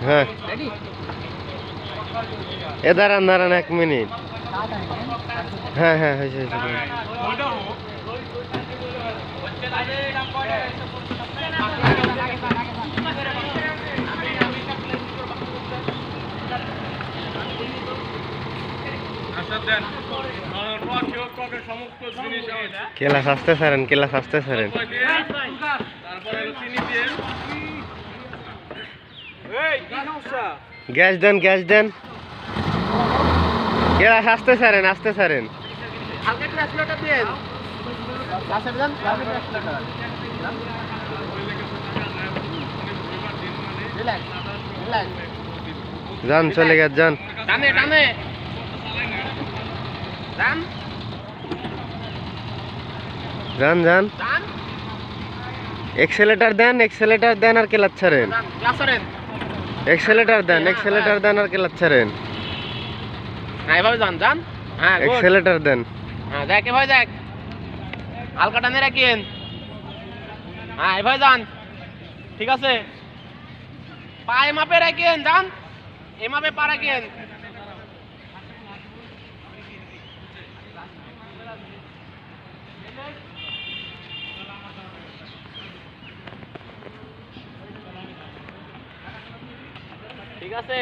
হ্যাঁ এ দাঁড়ান দাঁড়ান 1 মিনিট। হ্যাঁ হ্যাঁ হয়েছে কেলাস আসতে ছাড়েন, কেলাস আসতে ছাড়েন। গ্যাস দেন, গ্যাস দেন, কেলাস আসতে ছাড়েন, আসতে ছাড়েন। যান চলে গেছে, যান টানে টানে যান যান। এক্সেলেটার দেন, এক্সেলেটার দেন আর কেলাস ছাড়েন। এক্সেলেটার দেন, এক্সেলেটার দেন আর কেলাস ছাড়েন। হ্যাঁ এভাবে যান যান। হ্যাঁ এক্সেলেটার দেন। হ্যাঁ দেখ এভাবে দেখ, হালকা টানে রাখেন। হ্যাঁ এভাবে যান, ঠিক আছে। পায়ে মাপে রাখেন, যান এমাপে পা রাখেন। ঠিক আছে,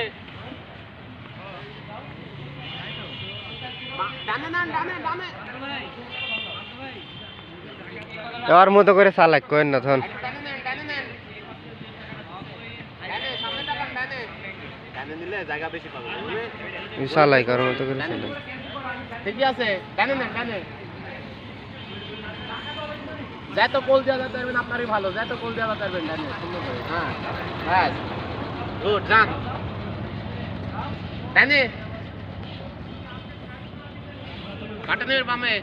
দেওয়ার মতো করে চালাক করেন না ধন। চালাই করার মতো করে চালাই। ঠিকই আছে, ডানে নেন ডানে। যত কোল দেওয়া যেতে পারবেন আপনারই ভালো, যত কোল দেওয়া যেতে পারবেন ডানে সুন্দর করে। হ্যাঁ ব্যাস গুড, যান ডানে, কাটানের বামে।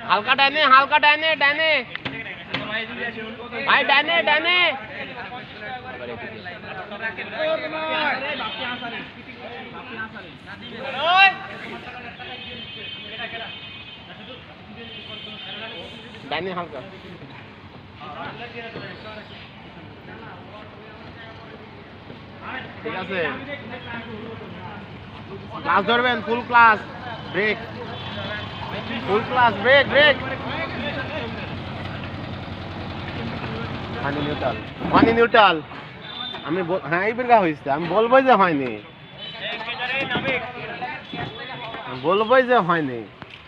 হালকা ডানে, হালকা ডানে, ডানে ভাই, ডানে ডানে। ডানে হালকা, ঠিক আছে। ক্লাস ধরবেন, ফুল ক্লাস, ব্রেক, ফুল ক্লাস, ব্রেক ব্রেক। পানি নিউট্রাল। আমি হ্যাঁ এই বেরগা হয়েছে, আমি বলবোই যে হয়নি, বলবোই যে হয়নি।